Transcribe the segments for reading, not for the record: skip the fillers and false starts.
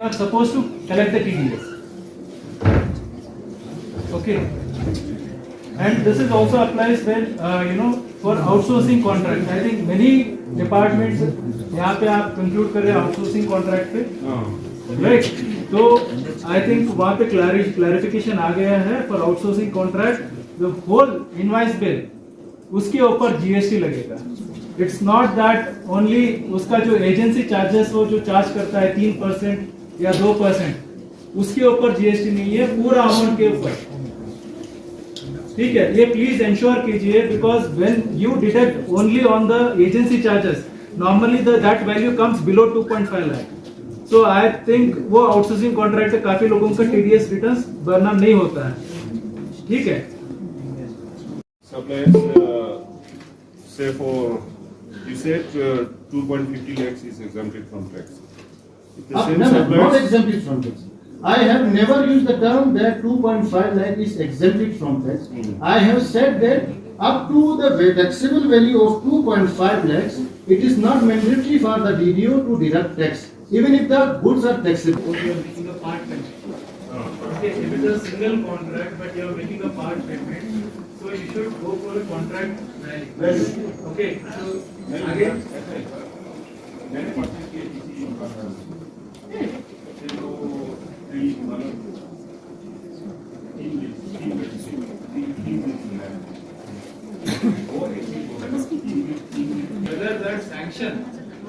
are supposed to collect the TDS. Okay, and this is also applies when for outsourcing contract. I think many departments यहाँ पे आप conclude कर रहे हैं outsourcing contract पे, right? तो I think वहाँ पे clarification आ गया है for outsourcing contract, the whole invoice bill उसके ऊपर GST लगेगा. It's not that only उसका जो एजेंसी चार्जेस वो जो चार्ज करता है 3% या 2%, उसके ऊपर GST नहीं है, पूरा अमाउंट के ऊपर. ठीक है, ये प्लीज इंश्योर कीजिए, because when you deduct only on the agency charges, normally that value comes below 2.5 lakh. So I think वो आउटसोर्सिंग कॉन्ट्रैक्ट से काफी लोगों का टीडीएस रिटर्न्स भरना नहीं होता है. ठीक है. Say for you said 2.50 lakhs is exempted from tax. If the same not exempted from tax. I have never used the term that 2.5 lakh is exempted from tax. I have said that up to the taxable value of 2.5 lakhs, it is not mandatory for the DDO to deduct tax, even if the goods are taxable. You are making a part payment. Okay, if it is a single contract, but you are making a part payment, so you should go for a contract value. Okay, so again. Whether that sanction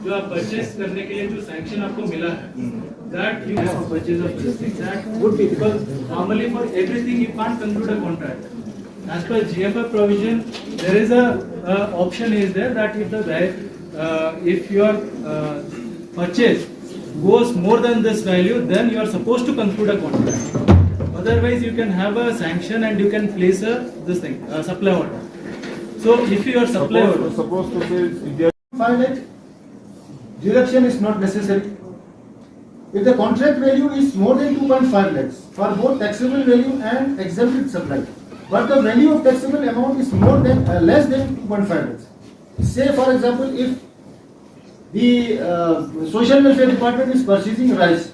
जो आप purchase करने के लिए जो sanction आपको मिला है, that you have purchase of this thing, that would be, because normally for everything you can't conclude a contract. As per GFF provision, there is a option is there that if your purchase goes more than this value, then you are supposed to conclude a contract. Otherwise, you can have a sanction and you can place a supply order. So, if you are supply order, supposed to say 5 lakh, deduction is not necessary. If the contract value is more than 2.5 lakhs for both taxable value and exempted supply, but the value of taxable amount is less than 2.5 lakhs. Say, for example, if the social welfare department is purchasing rice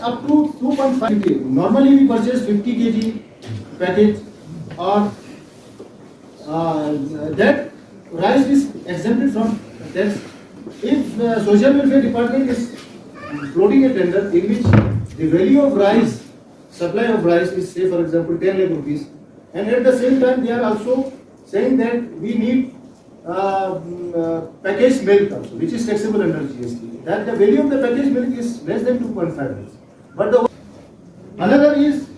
up to 2.5 kg. Normally we purchase 50 kg package, or that rice is exempted from tax. If the social welfare department is floating a tender in which the value of rice, supply of rice is, say for example, 10 lakh rupees, and at the same time they are also saying that we need packaged milk also, which is taxable under GST, that the value of the packaged milk is less than 2.5 lakhs. But another is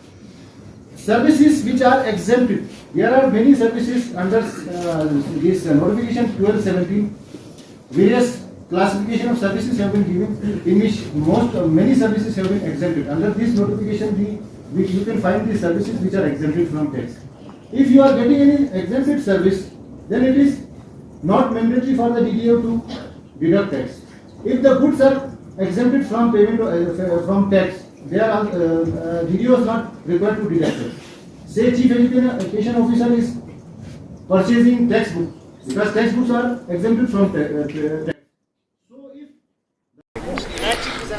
services which are exempted. There are many services under this notification 1217. Various classification of services have been given, in which many services have been exempted. Under this notification, you can find the services which are exempted from tax. If you are getting any exempted service, then it is not mandatory for the DDO to deduct tax. If the goods are exempted from payment from tax, DDO is not required to deduct tax. Say Chief Education Officer is purchasing textbook, because textbooks are exempted from tax.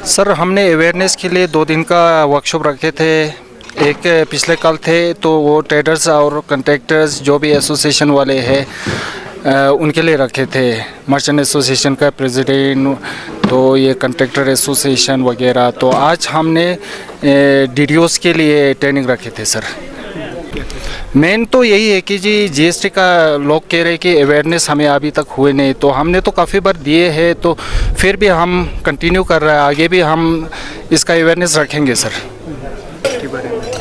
Sir, हमने awareness के लिए 2 दिन का workshop रखे थे. एक पिछले कल थे, तो वो ट्रेडर्स और कॉन्ट्रैक्टर्स जो भी एसोसिएशन वाले हैं उनके लिए रखे थे. मर्चेंट एसोसिएशन का प्रेसिडेंट, तो ये कॉन्ट्रैक्टर एसोसिएशन वगैरह. तो आज हमने डीडीओस के लिए ट्रेनिंग रखे थे सर. मेन तो यही है कि जी जीएसटी का लोग कह रहे हैं कि अवेयरनेस हमें अभी तक हुए नहीं, तो हमने तो काफ़ी बार दिए हैं, तो फिर भी हम कंटिन्यू कर रहे हैं. आगे भी हम इसका अवेयरनेस रखेंगे सर.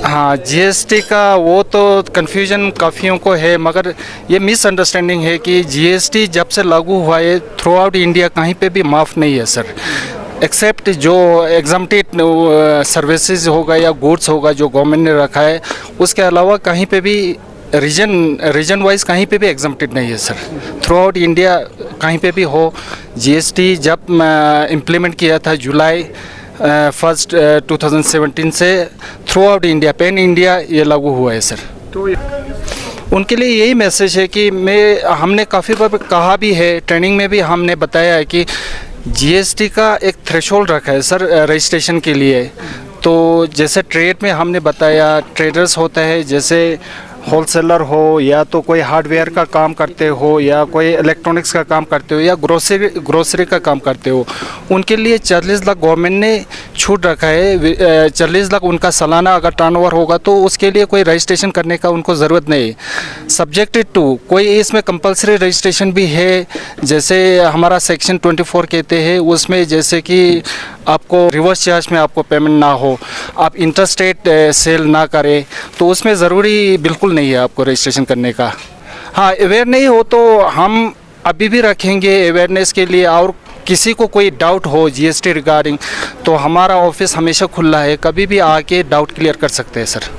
हाँ, जीएसटी का वो तो कन्फ्यूजन काफ़ियों को है, मगर ये मिसअंडरस्टैंडिंग है कि जीएसटी जब से लागू हुआ है थ्रू आउट इंडिया कहीं पे भी माफ़ नहीं है सर, एक्सेप्ट जो एग्जम्प्टेड सर्विसेज होगा या गुड्स होगा जो गवर्नमेंट ने रखा है, उसके अलावा कहीं पे भी रीजन वाइज कहीं पे भी एग्जम्प्टेड नहीं है सर. थ्रू आउट इंडिया कहीं पे भी हो, जीएसटी जब इम्प्लीमेंट किया था जुलाई 1 2017 से through out India, pan India ये लागू हुआ है सर. तो उनके लिए यही मैसेज है कि हमने काफ़ी बार कहा भी है, ट्रेनिंग में भी हमने बताया है कि जीएसटी का एक थ्रेशोल्ड रखा है सर रजिस्ट्रेशन के लिए। तो जैसे ट्रेड में हमने बताया, ट्रेडर्स होता है जैसे होलसेलर हो या तो कोई हार्डवेयर का काम करते हो या कोई इलेक्ट्रॉनिक्स का काम करते हो या ग्रोसरी का काम करते हो, उनके लिए 40 लाख गवर्नमेंट ने छूट रखा है। 40 लाख उनका सालाना अगर टर्नओवर होगा तो उसके लिए कोई रजिस्ट्रेशन करने का उनको ज़रूरत नहीं। सब्जेक्टेड टू कोई इसमें कंपलसरी रजिस्ट्रेशन भी है, जैसे हमारा सेक्शन 24 कहते हैं उसमें, जैसे कि आपको रिवर्स चार्ज में आपको पेमेंट ना हो, आप इंटरस्टेट सेल ना करें, तो उसमें ज़रूरी बिल्कुल नहीं है आपको रजिस्ट्रेशन करने का। हाँ, अवेयर नहीं हो तो हम अभी भी रखेंगे अवेयरनेस के लिए, और किसी को कोई डाउट हो जीएसटी रिगार्डिंग तो हमारा ऑफिस हमेशा खुला है, कभी भी आके डाउट क्लियर कर सकते हैं सर।